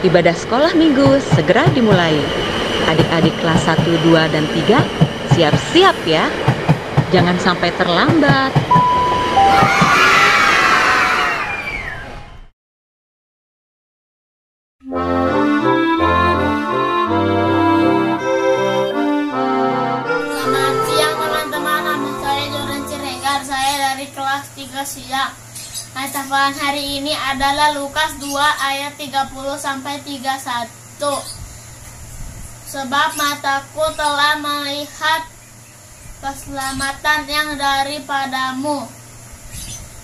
Ibadah sekolah minggu segera dimulai. Adik-adik kelas 1, 2, dan 3, siap-siap ya. Jangan sampai terlambat. Selamat siang teman-teman, nama saya Jordan Ciregar, saya dari kelas 3 siang. Ayat hafalan hari ini adalah Lukas 2 ayat 30-31. Sebab mataku telah melihat keselamatan yang daripadamu,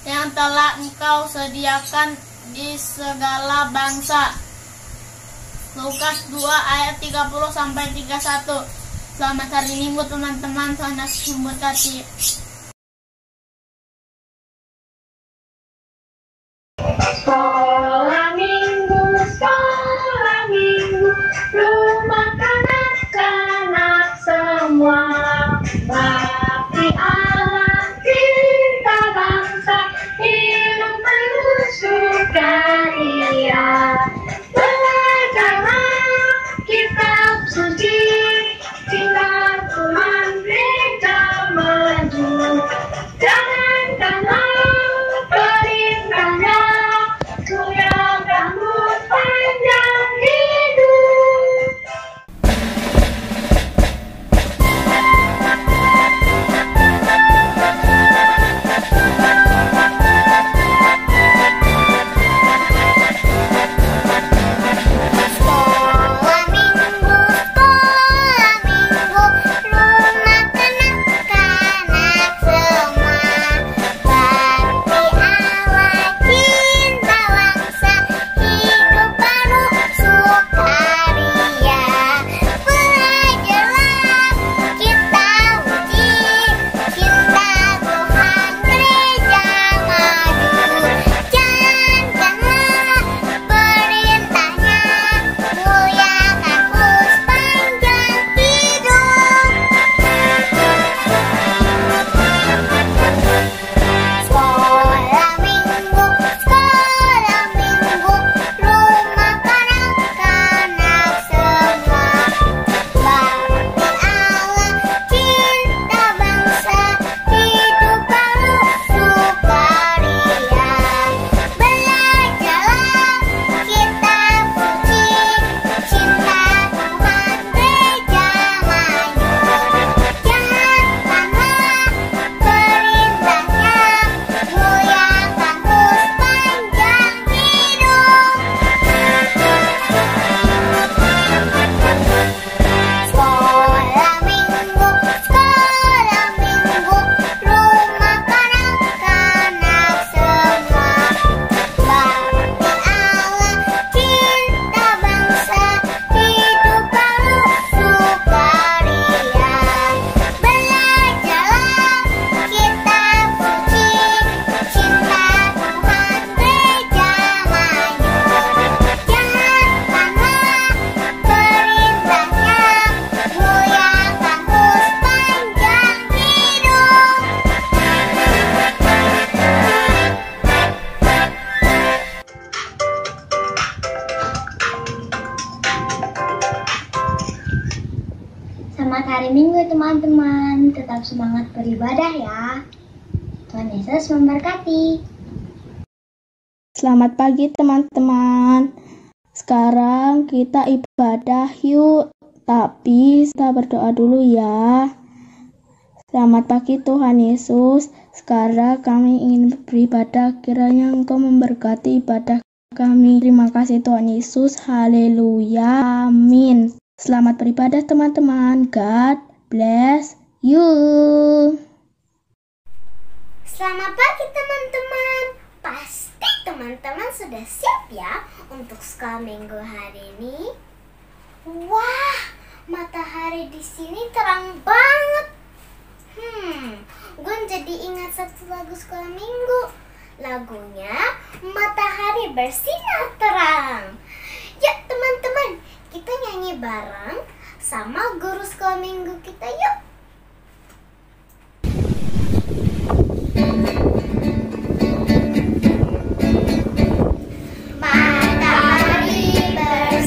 yang telah engkau sediakan di segala bangsa. Lukas 2 ayat 30-31. Selamat hari Minggu teman-teman, Tuhan Yesus memberkati. Sekolah minggu, rumah kanak-kanak semua. Bakti Allah, cinta bangsa, hidup penuh sukaria. Belajarlah kitab suci, cinta Tuhan gereja maju. Jalankanlah perintahnya, supaya kamu panjang hidup. Sekolah minggu, rumah kanak-kanak semua. Bakti Allah, cinta bangsa, hidup penuh sukaria. Belajarlah kitab suci, cinta Tuhan gereja maju. Jalankanlah perintahnya, muliakan sepanjang hidup. Sekolah minggu, rumah kanak-kanak semua. Bakti Allah, cinta bangsa, hidup penuh sukaria. Belajarlah kitab suci, cinta Tuhan gereja maju. Jalankanlah perintahnya, muliakan sepanjang hidup. Sekolah minggu, rumah kanak-kanak semua. Bakti Allah, cinta bangsa, hidup penuh sukaria. Belajarlah kitab suci, cinta Tuhan gereja maju. Jalankanlah perintahnya, muliakan sepanjang hidup. Selamat hari Minggu teman-teman, tetap semangat beribadah ya. Tuhan Yesus memberkati. Selamat pagi teman-teman. Sekarang kita ibadah yuk. Tapi kita berdoa dulu ya. Selamat pagi Tuhan Yesus. Sekarang kami ingin beribadah, kiranya Engkau memberkati ibadah kami. Terima kasih Tuhan Yesus. Haleluya. Amin. Selamat beribadah teman-teman. God bless you. Selamat pagi teman-teman. Pasti teman-teman sudah siap ya untuk sekolah minggu hari ini. Wah, matahari di sini terang banget. Gue jadi ingat satu lagu sekolah minggu. Lagunya Matahari Bersinar Terang. Yuk teman-teman, kita nyanyi bareng sama guru sekolah minggu kita yuk. Matahari bersinar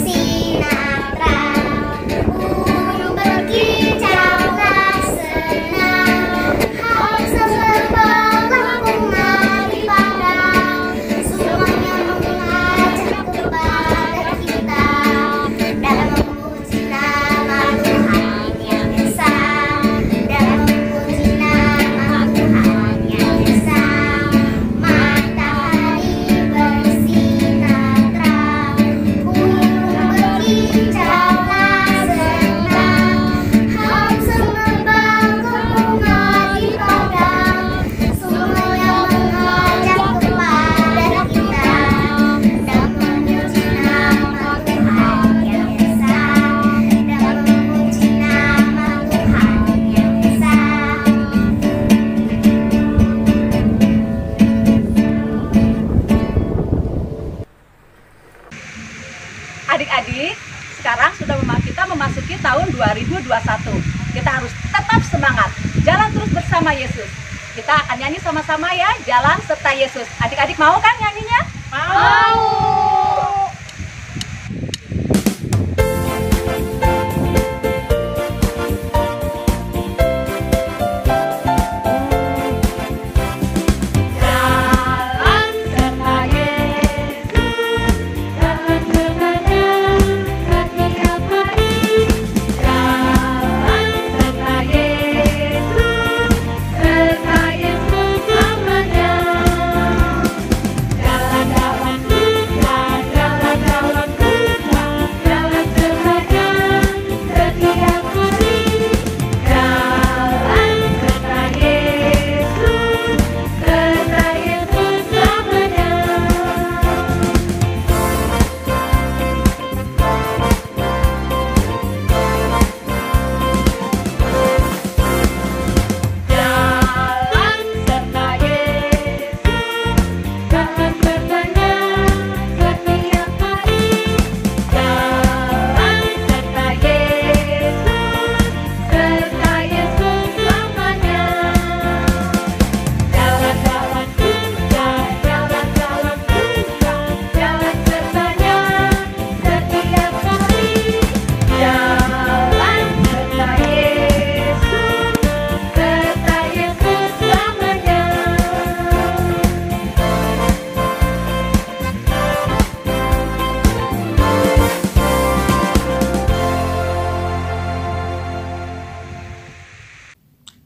tahun 2021. Kita harus tetap semangat, jalan terus bersama Yesus. Kita akan nyanyi sama-sama ya, Jalan Serta Yesus. Adik-adik mau kan nyanyinya? Mau!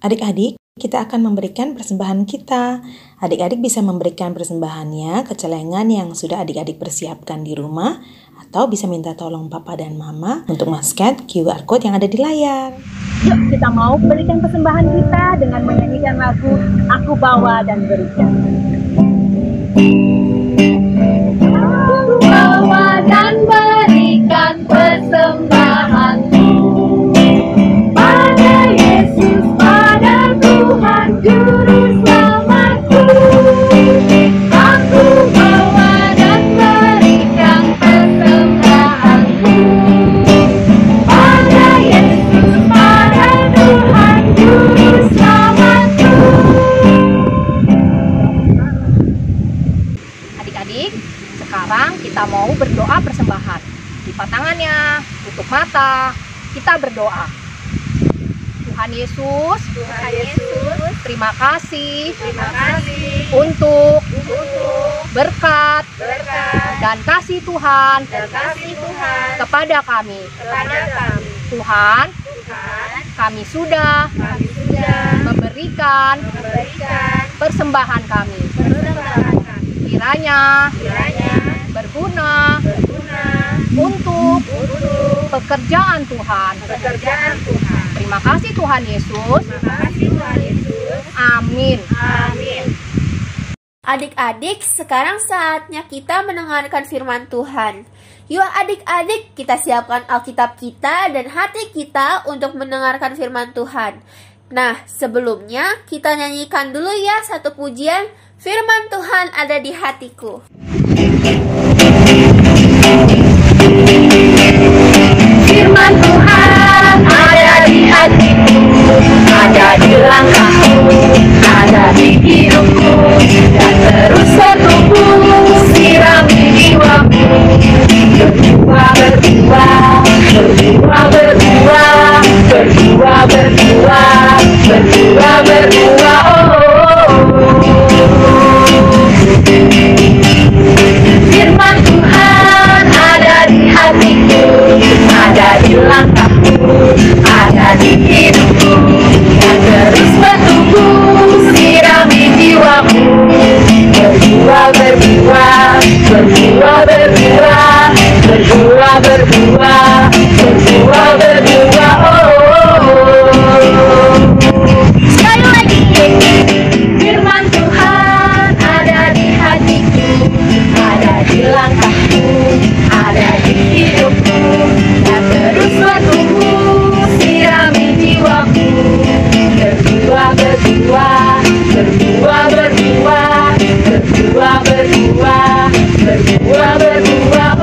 Adik-adik, kita akan memberikan persembahan kita. Adik-adik bisa memberikan persembahannya ke celengan yang sudah adik-adik persiapkan di rumah, atau bisa minta tolong Papa dan Mama untuk men-scan QR Code yang ada di layar. Yuk kita mau berikan persembahan kita dengan menyanyikan lagu Aku Bawa dan Berikan. Aku bawa dan berikan persembahanku pada Yesus, pada Tuhan Juru Selamatku. Aku bawa dan berikan persembahanku pada Yesus, pada Tuhan Juru Selamatku. Adik-adik, sekarang kita mau berdoa persembahan. Lipat tangannya, tutup mata, kita berdoa. Tuhan Yesus, terima kasih untuk berkat dan kasih Tuhan kepada kami. Tuhan, kami sudah memberikan persembahan kami. Kiranya berguna untuk pekerjaan Tuhan. Terima kasih Tuhan Yesus. Amin. Adik-adik, sekarang saatnya kita mendengarkan firman Tuhan. Yuk adik-adik, kita siapkan Alkitab kita dan hati kita untuk mendengarkan firman Tuhan. Nah, sebelumnya kita nyanyikan dulu ya satu pujian, Firman Tuhan ada di hatiku. Firman Tuhan ada di hatiku, ada di langkahku, ada di hidupku, dan terus bertumbuh, sirami jiwaku. Berbuah, berbuah, berbuah, berbuah, berbuah, berbuah, berbuah, berbuah, Firman Tuhan ada di hatiku, ada di langkahku, ada di hidupku, dan terus bertumbuh, sirami jiwaku. Berbuah, berbuah, berbuah, berbuah, berbuah, berbuah, berbuah, berbuah, Sekali lagi, firman Tuhan ada di hatiku, ada di langkahku, ada di hidupku, dan terus bertumbuh, sirami jiwaku. Berbuah, berbuah, berbuah, berbuah, berbuah, berbuah, berbuah, berbuah,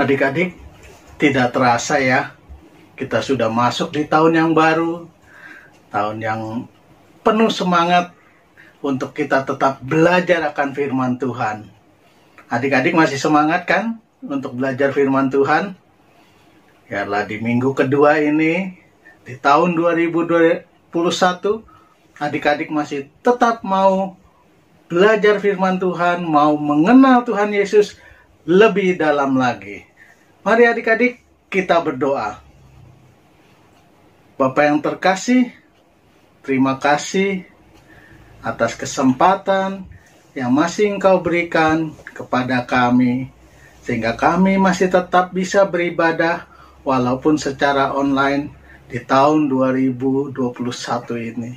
Adik-adik, tidak terasa ya, kita sudah masuk di tahun yang baru, tahun yang penuh semangat untuk kita tetap belajar akan firman Tuhan. Adik-adik masih semangat kan untuk belajar firman Tuhan? Biarlah di minggu kedua ini, di tahun 2021, adik-adik masih tetap mau belajar firman Tuhan, mau mengenal Tuhan Yesus lebih dalam lagi. Mari adik-adik kita berdoa. Bapa yang terkasih, terima kasih atas kesempatan yang masih Engkau berikan kepada kami, sehingga kami masih tetap bisa beribadah walaupun secara online di tahun 2021 ini.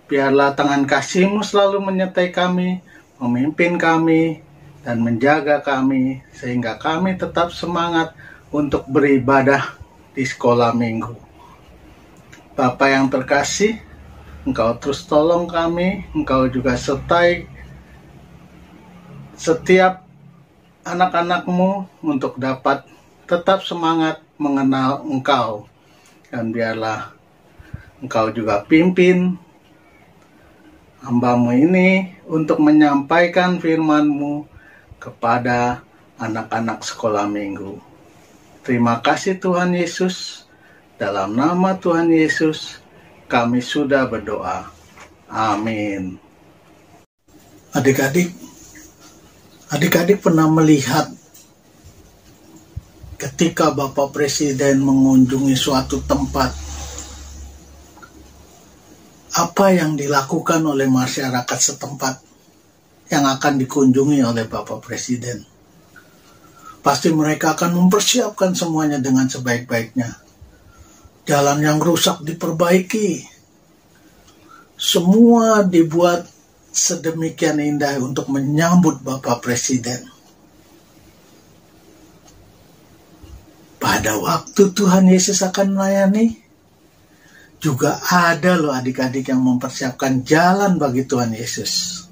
Biarlah tangan kasih-Mu selalu menyertai kami, memimpin kami, dan menjaga kami, sehingga kami tetap semangat untuk beribadah di sekolah minggu. Bapa yang terkasih, Engkau terus tolong kami, Engkau juga sertai setiap anak-anak-Mu untuk dapat tetap semangat mengenal Engkau. Dan biarlah Engkau juga pimpin hamba-Mu ini untuk menyampaikan firman-Mu kepada anak-anak sekolah minggu. Terima kasih Tuhan Yesus. Dalam nama Tuhan Yesus kami sudah berdoa. Amin. Adik-adik pernah melihat ketika Bapak Presiden mengunjungi suatu tempat, apa yang dilakukan oleh masyarakat setempat yang akan dikunjungi oleh Bapak Presiden? Pasti mereka akan mempersiapkan semuanya dengan sebaik-baiknya. Jalan yang rusak diperbaiki. Semua dibuat sedemikian indah untuk menyambut Bapak Presiden. Pada waktu Tuhan Yesus akan melayani, juga ada loh adik-adik yang mempersiapkan jalan bagi Tuhan Yesus.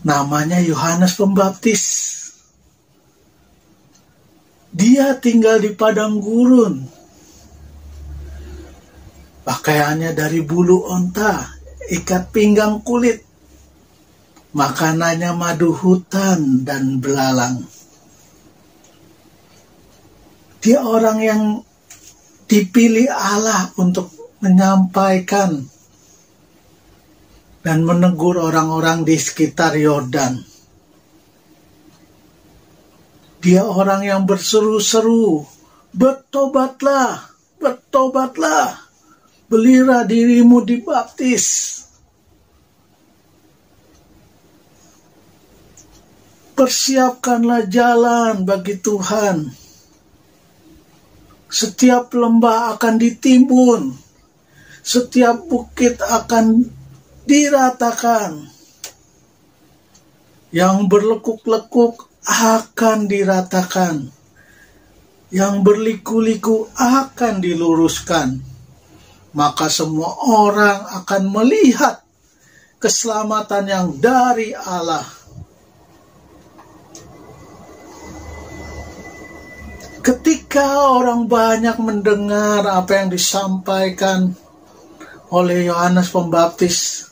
Namanya Yohanes Pembaptis. Dia tinggal di padang gurun. Pakaiannya dari bulu onta, ikat pinggang kulit. Makanannya madu hutan dan belalang. Dia orang yang dipilih Allah untuk menyampaikan dan menegur orang-orang di sekitar Yordan. Dia orang yang berseru-seru, bertobatlah, bertobatlah, belilah dirimu dibaptis. Persiapkanlah jalan bagi Tuhan. Setiap lembah akan ditimbun, setiap bukit akan diratakan, yang berlekuk-lekuk akan diratakan, yang berliku-liku akan diluruskan. Maka semua orang akan melihat keselamatan yang dari Allah. Ketika orang banyak mendengar apa yang disampaikan oleh Yohanes Pembaptis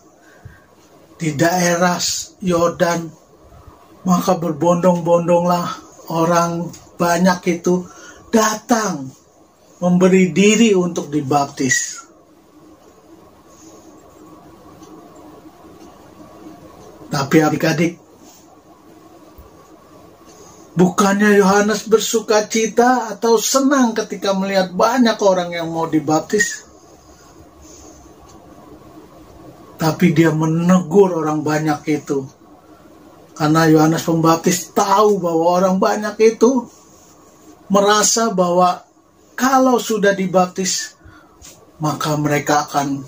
di daerah Yordan, maka berbondong-bondonglah orang banyak itu datang memberi diri untuk dibaptis. Tapi adik-adik, bukannya Yohanes bersuka cita atau senang ketika melihat banyak orang yang mau dibaptis, tapi dia menegur orang banyak itu. Karena Yohanes Pembaptis tahu bahwa orang banyak itu merasa bahwa kalau sudah dibaptis, maka mereka akan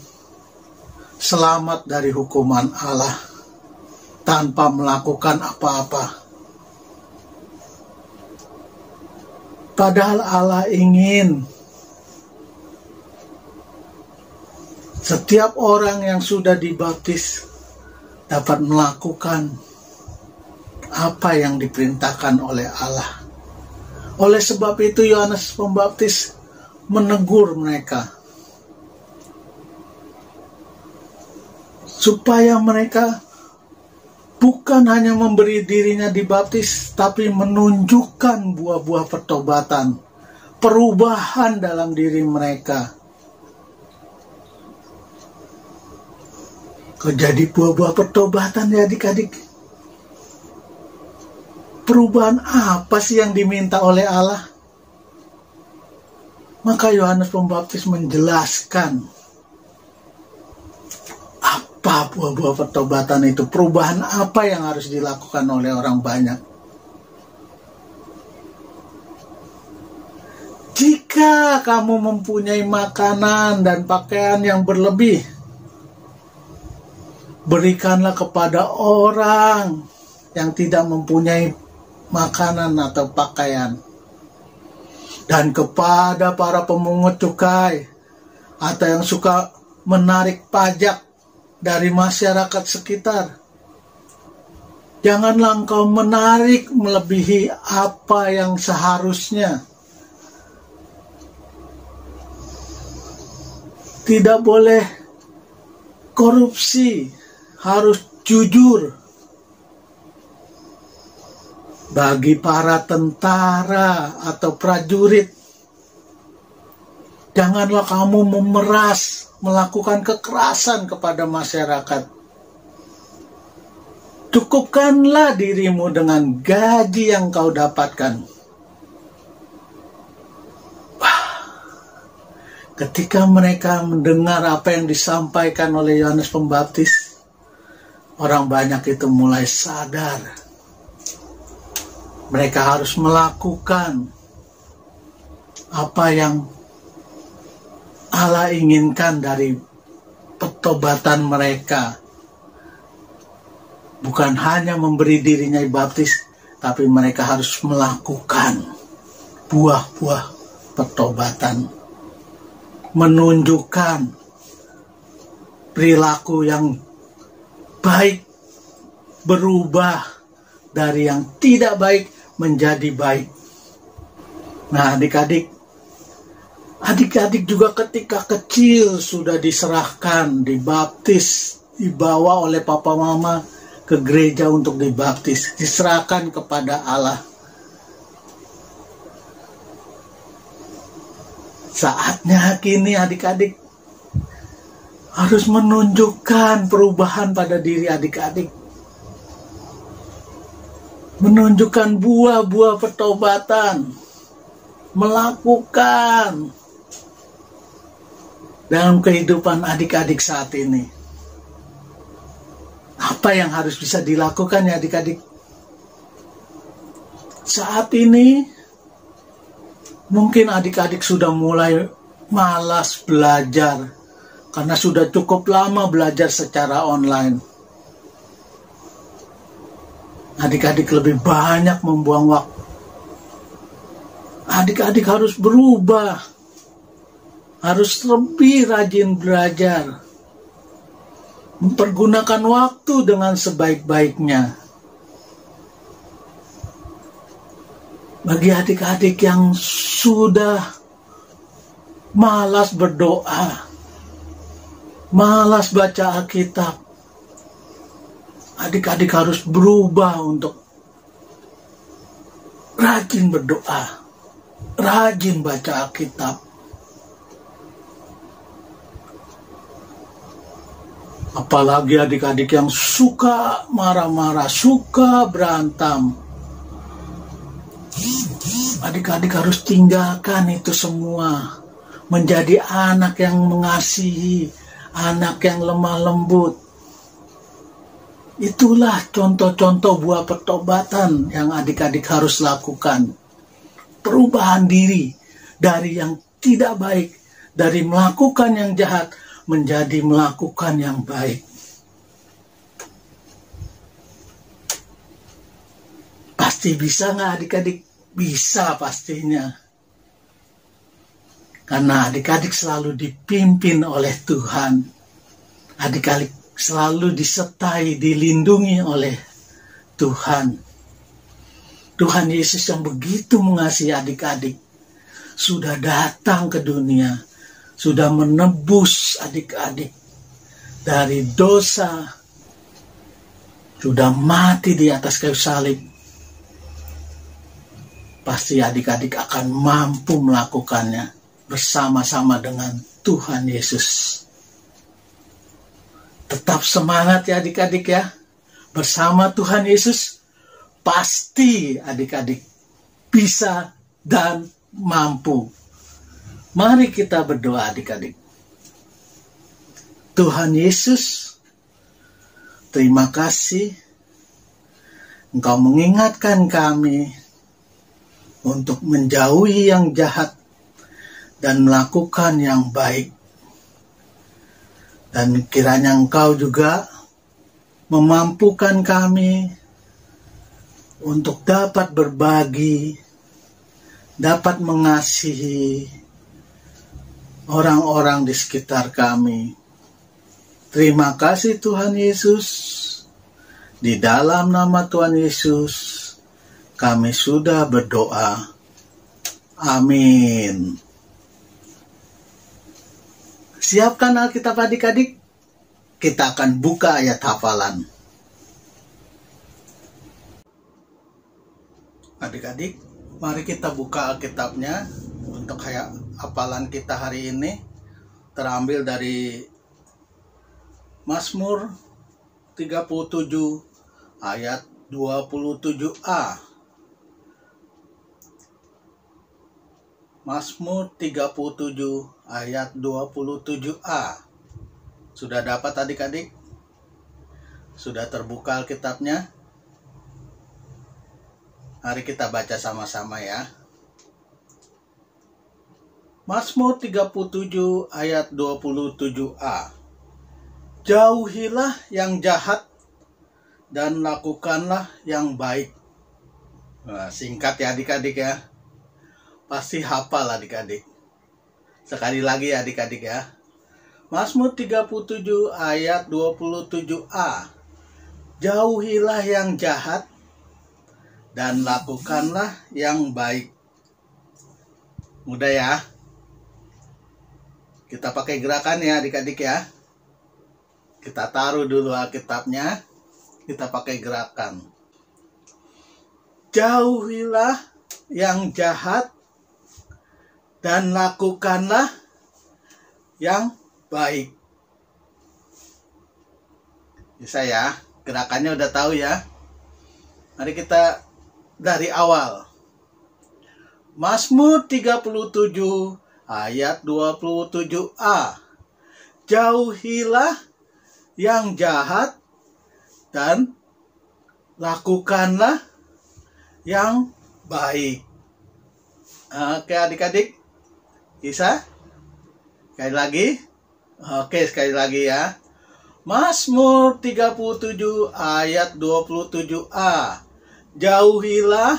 selamat dari hukuman Allah tanpa melakukan apa-apa. Padahal Allah ingin setiap orang yang sudah dibaptis dapat melakukan apa yang diperintahkan oleh Allah. Oleh sebab itu Yohanes Pembaptis menegur mereka supaya mereka bukan hanya memberi dirinya dibaptis, tapi menunjukkan buah-buah pertobatan, perubahan dalam diri mereka. Jadi buah-buah pertobatan ya adik-adik. Perubahan apa sih yang diminta oleh Allah? Maka Yohanes Pembaptis menjelaskan apa buah-buah pertobatan itu, perubahan apa yang harus dilakukan oleh orang banyak. Jika kamu mempunyai makanan dan pakaian yang berlebih, berikanlah kepada orang yang tidak mempunyai makanan atau pakaian, dan kepada para pemungut cukai atau yang suka menarik pajak dari masyarakat sekitar. Janganlah engkau menarik melebihi apa yang seharusnya. Tidak boleh korupsi, harus jujur. Bagi para tentara atau prajurit, janganlah kamu memeras, melakukan kekerasan kepada masyarakat. Cukupkanlah dirimu dengan gaji yang kau dapatkan. Ketika mereka mendengar apa yang disampaikan oleh Yohanes Pembaptis, orang banyak itu mulai sadar. Mereka harus melakukan apa yang Allah inginkan dari pertobatan mereka. Bukan hanya memberi dirinya dibaptis, tapi mereka harus melakukan buah-buah pertobatan. Menunjukkan perilaku yang baik, berubah dari yang tidak baik menjadi baik. Nah, adik-adik juga ketika kecil sudah diserahkan, dibaptis, dibawa oleh papa mama ke gereja untuk dibaptis, diserahkan kepada Allah. Saatnya kini adik-adik harus menunjukkan perubahan pada diri adik-adik. Menunjukkan buah-buah pertobatan, melakukan dalam kehidupan adik-adik saat ini. Apa yang harus bisa dilakukan ya adik-adik? Saat ini mungkin adik-adik sudah mulai malas belajar karena sudah cukup lama belajar secara online. Adik-adik lebih banyak membuang waktu. Adik-adik harus berubah. Harus lebih rajin belajar. Mempergunakan waktu dengan sebaik-baiknya. Bagi adik-adik yang sudah malas berdoa, malas baca Alkitab, adik-adik harus berubah untuk rajin berdoa, rajin baca Alkitab. Apalagi adik-adik yang suka marah-marah, suka berantem. Adik-adik harus tinggalkan itu semua. Menjadi anak yang mengasihi, anak yang lemah lembut. Itulah contoh-contoh buah pertobatan yang adik-adik harus lakukan. Perubahan diri dari yang tidak baik, dari melakukan yang jahat menjadi melakukan yang baik. Pasti bisa nggak adik-adik? Bisa pastinya. Karena adik-adik selalu dipimpin oleh Tuhan. Adik-adik selalu disertai, dilindungi oleh Tuhan. Tuhan Yesus yang begitu mengasihi adik-adik sudah datang ke dunia, sudah menebus adik-adik dari dosa, sudah mati di atas kayu salib. Pasti adik-adik akan mampu melakukannya bersama-sama dengan Tuhan Yesus. Tetap semangat ya adik-adik ya. Bersama Tuhan Yesus, pasti adik-adik bisa dan mampu. Mari kita berdoa adik-adik. Tuhan Yesus, terima kasih Engkau mengingatkan kami untuk menjauhi yang jahat dan melakukan yang baik. Dan kiranya Engkau juga memampukan kami untuk dapat berbagi, dapat mengasihi orang-orang di sekitar kami. Terima kasih Tuhan Yesus. Di dalam nama Tuhan Yesus kami sudah berdoa. Amin. Siapkan Alkitab adik-adik. Kita akan buka ayat hafalan. Adik-adik, mari kita buka Alkitabnya untuk hafalan kita hari ini. Terambil dari Mazmur 37 ayat 27a. Mazmur 37 ayat 27a. Sudah dapat adik-adik? Sudah terbuka Alkitabnya? Mari kita baca sama-sama ya. Mazmur 37 ayat 27a. Jauhilah yang jahat dan lakukanlah yang baik. Nah, singkat ya adik-adik ya. Pasti hafal adik-adik. Sekali lagi ya adik-adik ya. Mazmur 37 ayat 27a. Jauhilah yang jahat dan lakukanlah yang baik. Mudah ya. Kita pakai gerakan ya adik-adik ya. Kita taruh dulu Alkitabnya. Kita pakai gerakan. Jauhilah yang jahat dan lakukanlah yang baik. Bisa ya, gerakannya udah tahu ya. Mari kita dari awal. Mazmur 37 ayat 27a. Jauhilah yang jahat dan lakukanlah yang baik. Oke adik-adik, bisa? Sekali lagi. Oke, sekali lagi ya. Mazmur 37 ayat 27a. Jauhilah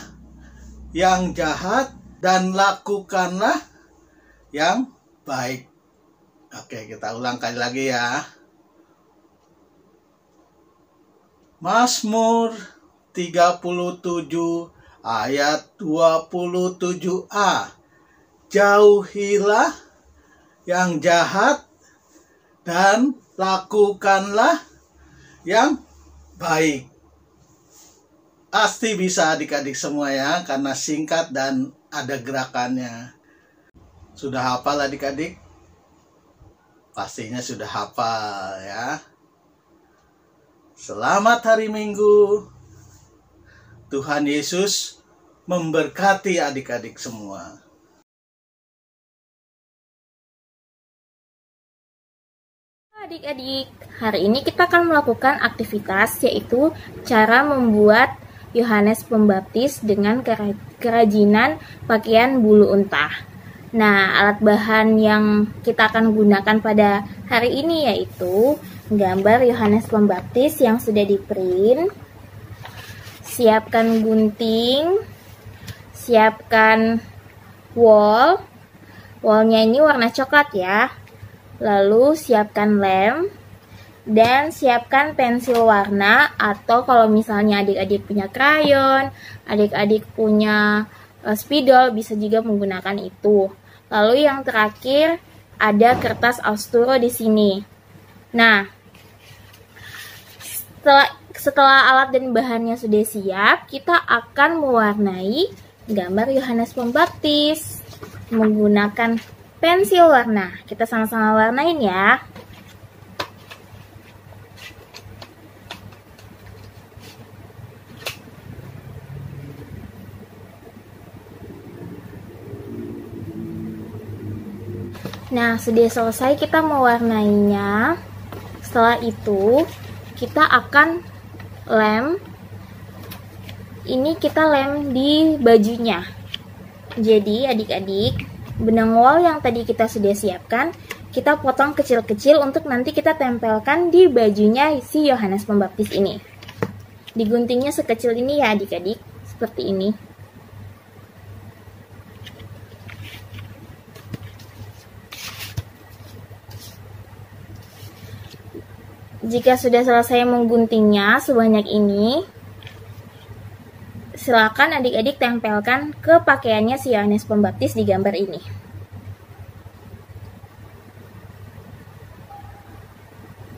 yang jahat dan lakukanlah yang baik. Oke, kita ulang kali lagi ya. Mazmur 37 ayat 27a. Jauhilah yang jahat dan lakukanlah yang baik. Pasti bisa adik-adik semua ya, karena singkat dan ada gerakannya. Sudah hafal adik-adik? Pastinya sudah hafal ya. Selamat hari Minggu. Tuhan Yesus memberkati adik-adik semua. Adik-adik, hari ini kita akan melakukan aktivitas yaitu cara membuat Yohanes Pembaptis dengan kerajinan pakaian bulu unta. Nah, alat bahan yang kita akan gunakan pada hari ini yaitu gambar Yohanes Pembaptis yang sudah di-print. Siapkan gunting, siapkan wol. Wolnya ini warna coklat ya. Lalu siapkan lem, Dan siapkan pensil warna, atau kalau misalnya adik-adik punya krayon, adik-adik punya spidol, bisa juga menggunakan itu. Lalu yang terakhir ada kertas Austro di sini. Nah, setelah alat dan bahannya sudah siap, kita akan mewarnai gambar Yohanes Pembaptis menggunakan pensil warna. Kita sama-sama warnain ya. Nah, sudah selesai kita mewarnainya. Setelah itu, kita akan lem. Ini kita lem di bajunya. Jadi, adik-adik, benang wol yang tadi kita sudah siapkan, kita potong kecil-kecil untuk nanti kita tempelkan di bajunya si Yohanes Pembaptis ini. Diguntingnya sekecil ini ya adik-adik, seperti ini. Jika sudah selesai mengguntingnya sebanyak ini, silakan adik-adik tempelkan ke pakaiannya si Yohanes Pembaptis di gambar ini.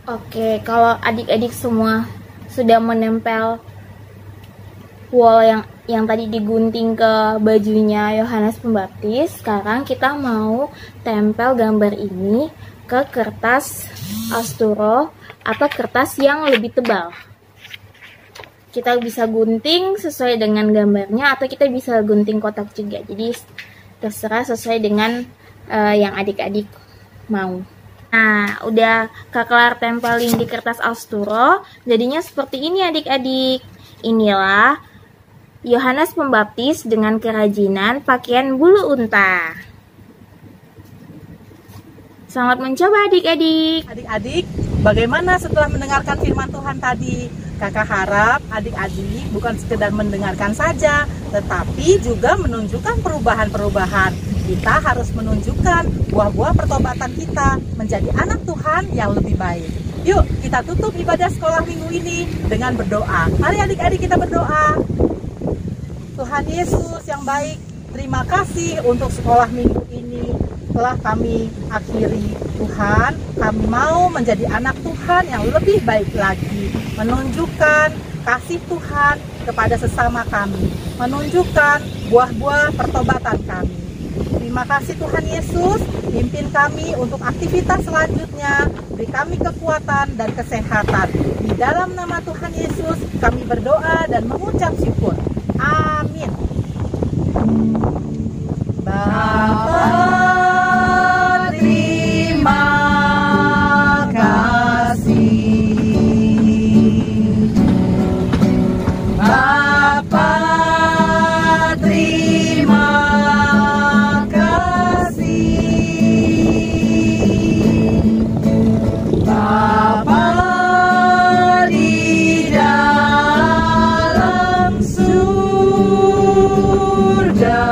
Oke, kalau adik-adik semua sudah menempel wol yang tadi digunting ke bajunya Yohanes Pembaptis, sekarang kita mau tempel gambar ini ke kertas Austro atau kertas yang lebih tebal. Kita bisa gunting sesuai dengan gambarnya, atau kita bisa gunting kotak juga. Jadi terserah sesuai dengan yang adik-adik mau. Nah, udah Kak kelar tempelin di kertas Austro, jadinya seperti ini adik-adik. Inilah Yohanes Pembaptis dengan kerajinan pakaian bulu unta. Selamat mencoba adik-adik. Adik-adik, bagaimana setelah mendengarkan firman Tuhan tadi? Kakak harap adik-adik bukan sekedar mendengarkan saja, tetapi juga menunjukkan perubahan-perubahan. Kita harus menunjukkan buah-buah pertobatan kita menjadi anak Tuhan yang lebih baik. Yuk, kita tutup ibadah sekolah minggu ini dengan berdoa. Mari adik-adik kita berdoa. Tuhan Yesus yang baik, terima kasih untuk sekolah minggu ini telah kami akhiri. Tuhan, kami mau menjadi anak Tuhan yang lebih baik lagi, menunjukkan kasih Tuhan kepada sesama kami, menunjukkan buah-buah pertobatan kami. Terima kasih Tuhan Yesus, pimpin kami untuk aktivitas selanjutnya, beri kami kekuatan dan kesehatan. Di dalam nama Tuhan Yesus kami berdoa dan mengucap syukur. Amin. Bapa, terima kasih. Bapa, terima kasih. Bapa di dalam surga,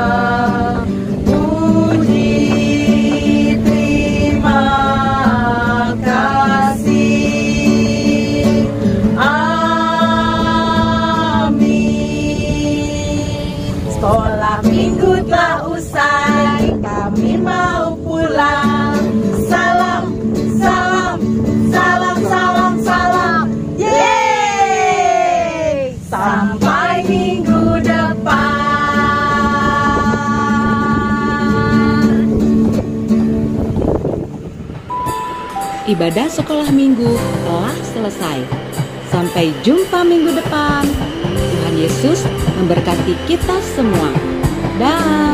sekolah minggu telah usai, kami mau pulang. Salam, salam, salam, salam, salam. Yeay! Sampai minggu depan. Ibadah sekolah minggu telah selesai. Sampai jumpa minggu depan. Tuhan Yesus memberkati kita semua. Dah.